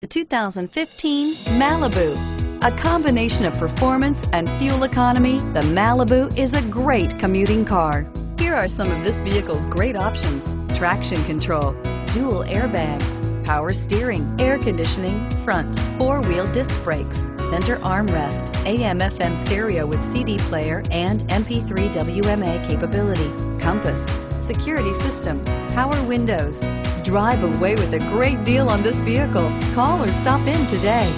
The 2015 Malibu. A combination of performance and fuel economy, the Malibu is a great commuting car. Here are some of this vehicle's great options: traction control, dual airbags, power steering, air conditioning, front, four-wheel disc brakes, center armrest, AM/FM stereo with CD player and MP3 WMA capability, compass, security system, power windows. Drive away with a great deal on this vehicle. Call or stop in today.